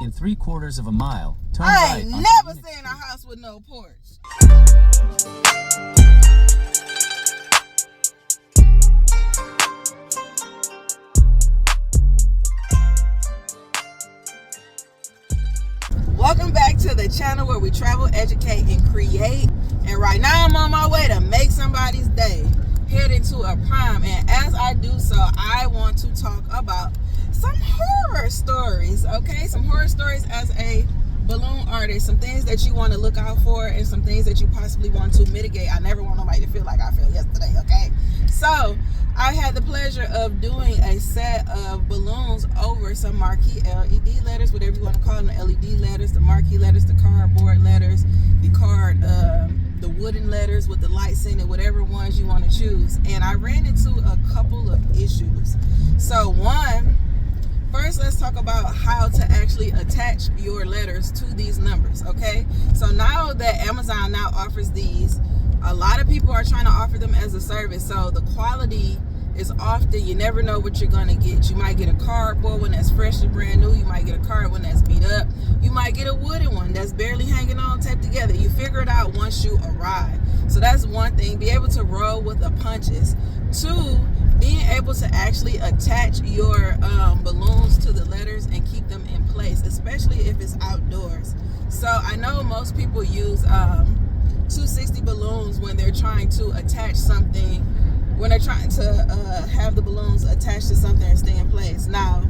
In 3/4 of a mile, turn I right. ain't onto never Unit seen a house with no porch. Welcome back to the channel where we travel, educate, and create. And right now I'm on my way to make somebody's day, heading to a prom. And as I do so, I want to talk about some horror stories, okay? Some horror stories as a balloon artist, some things that you want to look out for and some things that you possibly want to mitigate. I never want nobody to feel like I felt yesterday, okay? So I had the pleasure of doing a set of balloons over some Marquee LED letters, whatever you want to call them, the LED letters, the Marquee letters, the cardboard letters, the wooden letters with the lights in it, whatever ones you want to choose. And I ran into a couple of issues. So first, let's talk about how to actually attach your letters to these numbers, okay? So now that Amazon now offers these, a lot of people are trying to offer them as a service. So the quality is often, you never know what you're going to get. You might get a cardboard one that's fresh and brand new. You might get a card one that's beat up. You might get a wooden one that's barely hanging on, taped together. You figure it out once you arrive. So that's one thing. Be able to roll with the punches. Two, being able to actually attach your balloons to the letters and keep them in place, especially if it's outdoors. So I know most people use 260 balloons when they're trying to attach something, when they're trying to have the balloons attached to something and stay in place. Now,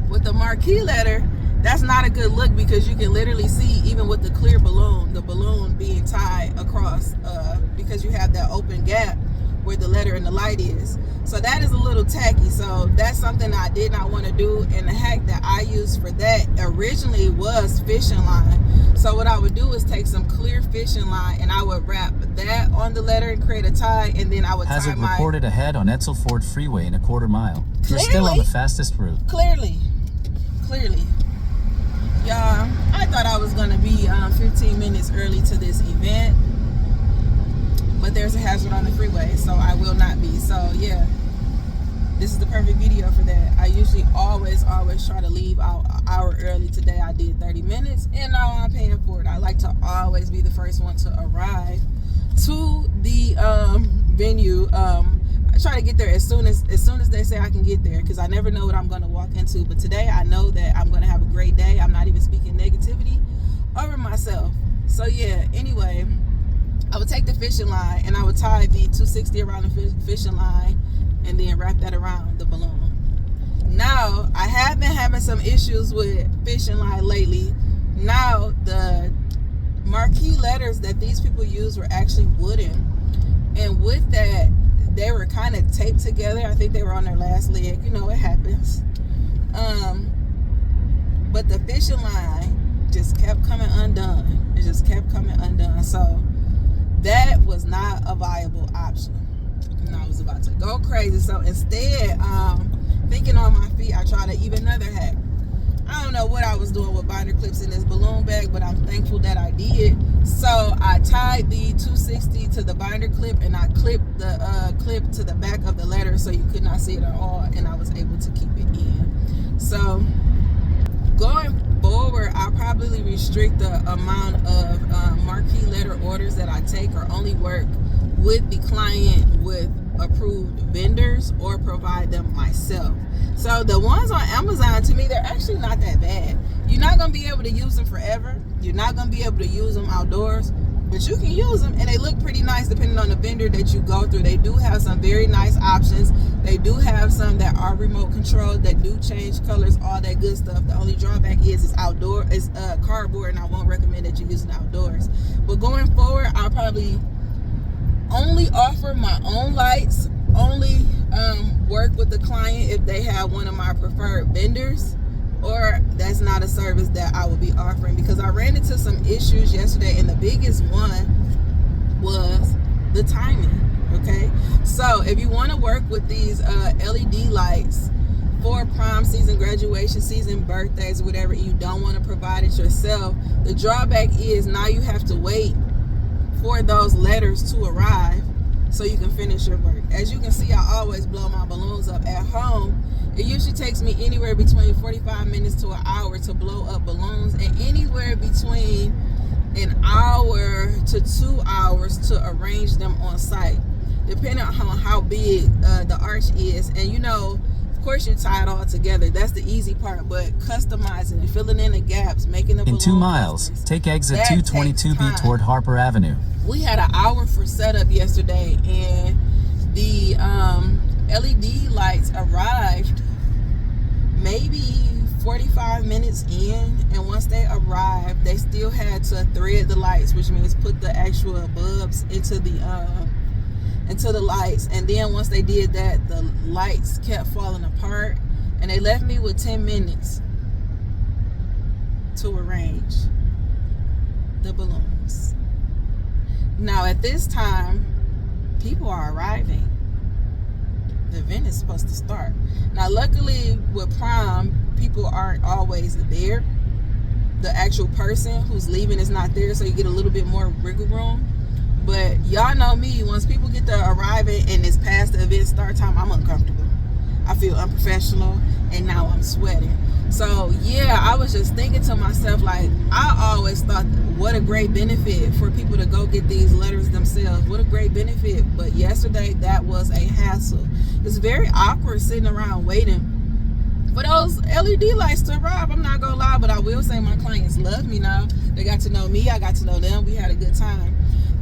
with the Marquee letter, that's not a good look because you can literally see, even with the clear balloon, the balloon being tied across because you have that open gap where the letter and the light is. So that is a little tacky. So that's something I did not want to do. And the hack that I used for that originally was fishing line. So what I would do is take some clear fishing line and I would wrap that on the letter and create a tie, and then I would Hazard tie reported ahead on Edsel Ford Freeway in 1/4 mile. You're still on the fastest route. Clearly. Y'all, I thought I was going to be 15 minutes early to this event, but there's a hazard on the freeway, so I will not be. So yeah, this is the perfect video for that. I usually always try to leave out an hour early. Today I did 30 minutes, and now I'm paying for it. I like to always be the first one to arrive to the venue. I try to get there as soon as they say I can get there, because I never know what I'm going to walk into. But today I know that I'm going to have a great day. I'm not even speaking negativity over myself. So yeah, anyway, I would take the fishing line and I would tie the 260 around the fishing line and then wrap that around the balloon. Now, I have been having some issues with fishing line lately. Now, the Marquee letters that these people use were actually wooden. And with that, they were kind of taped together. I think they were on their last leg. You know, it happens. But the fishing line just kept coming undone. It just kept coming undone. So that was not a viable option. And I was about to go crazy. So instead, thinking on my feet, I tried even another hack. I don't know what I was doing with binder clips in this balloon bag, but I'm thankful that I did. So I tied the 260 to the binder clip, and I clipped the clip to the back of the letter so you could not see it at all, and I was able to keep it in. So going forward, I'll probably restrict the amount of Marquee letter orders that I take, or only work with the client with approved vendors or provide them myself. So the ones on Amazon, to me, they're actually not that bad. You're not going to be able to use them forever. You're not going to be able to use them outdoors, but you can use them, and they look pretty nice depending on the vendor that you go through. They do have some very nice options. They do have some that are remote controlled, that do change colors, all that good stuff. The only drawback is it's cardboard, and I won't recommend that you use it outdoors. But going forward, I'll probably only offer my own lights, only work with the client if they have one of my preferred vendors, or that's not a service that I will be offering, because I ran into some issues yesterday, and the biggest one was the timing. Okay, so if you want to work with these LED lights for prom season, graduation season, birthdays, whatever, you don't want to provide it yourself, the drawback is now you have to wait for those letters to arrive so you can finish your work. As you can see, I always blow my balloons up at home. It usually takes me anywhere between 45 minutes to an hour to blow up balloons, and anywhere between an hour to 2 hours to arrange them on site, depending on how big the arch is. And you know, of course, you tie it all together. That's the easy part, but customizing and filling in the gaps, making the balloon In 2 miles, clusters, take exit that 222B takes toward Harper Avenue. We had an hour for setup yesterday, and the LED lights arrived maybe 45 minutes in, and once they arrived, they still had to thread the lights, which means put the actual bulbs into the lights. And then once they did that, the lights kept falling apart, and they left me with 10 minutes to arrange the balloons. Now at this time, people are arriving. The event is supposed to start. Now luckily with prom, people aren't always there. The actual person who's leaving is not there, so you get a little bit more wiggle room. But y'all know me, once people get to arriving and it's past the event start time, I'm uncomfortable. I feel unprofessional, and now I'm sweating. So yeah, I was just thinking to myself, like, I always thought, what a great benefit for people to go get these letters themselves. What a great benefit. But yesterday, that was a hassle. It's very awkward sitting around waiting for those LED lights to arrive. I'm not gonna lie, but I will say my clients love me now. They got to know me, I got to know them. We had a good time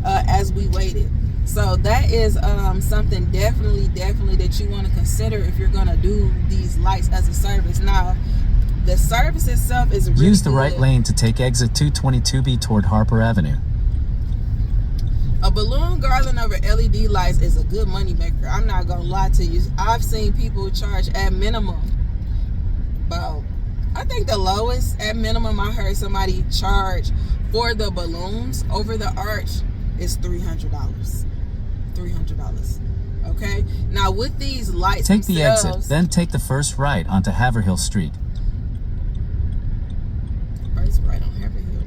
as we waited. So that is something definitely that you want to consider if you're gonna do these lights as a service. Now, the service itself is really Use the good. right lane to take exit 222B toward Harper Avenue. A balloon garland over LED lights is a good money maker. I'm not gonna lie to you. I've seen people charge at minimum about, I think the lowest at minimum I heard somebody charge for the balloons over the arch is $300. $300. Okay. Now with these lights Take the themselves, exit, then take the first right onto Haverhill Street. First right on Haverhill.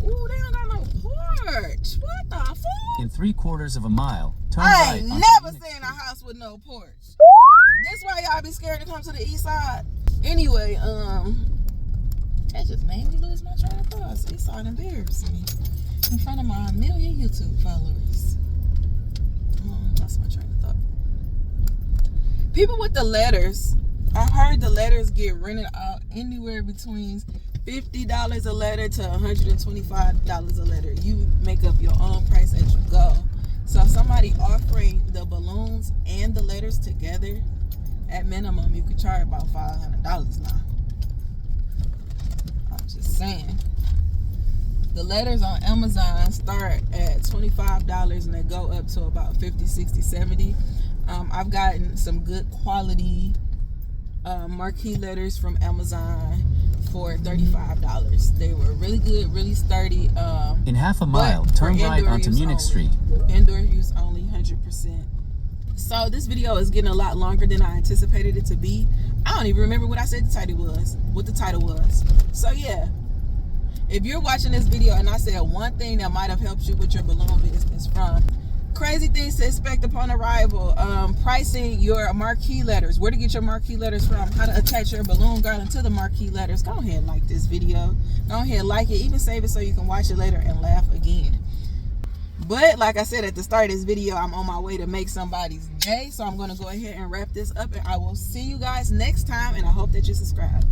Ooh, they don't got no porch. What the fuck? In 3/4 of a mile, turn I right ain't onto never Unit seen a house with no porch. This why y'all be scared to come to the east side. Anyway, that just made me lose my train of thought. East side embarrassed me in front of my 1 million YouTube followers. That's my train of thought. People with the letters, I've heard the letters get rented out anywhere between $50 a letter to $125 a letter. You make up your own price as you go. So somebody offering the balloons and the letters together, at minimum, you could charge about $500 now. I'm just saying. The letters on Amazon start at $25 and they go up to about $50, $60, $70. I've gotten some good quality Marquee letters from Amazon for $35. They were really good, really sturdy. In half a mile, turn right onto Munich Street. Indoor use only, 100%. So this video is getting a lot longer than I anticipated it to be. I don't even remember what I said the title was. So yeah, if you're watching this video and I said one thing that might have helped you with your balloon business, from crazy things to expect upon arrival, pricing your marquee letters, where to get your marquee letters from, how to attach your balloon garland to the marquee letters, go ahead and like this video. Go ahead and like it, even save it so you can watch it later and laugh again. But like I said at the start of this video, I'm on my way to make somebody's day. So I'm going to go ahead and wrap this up, and I will see you guys next time, and I hope that you subscribe.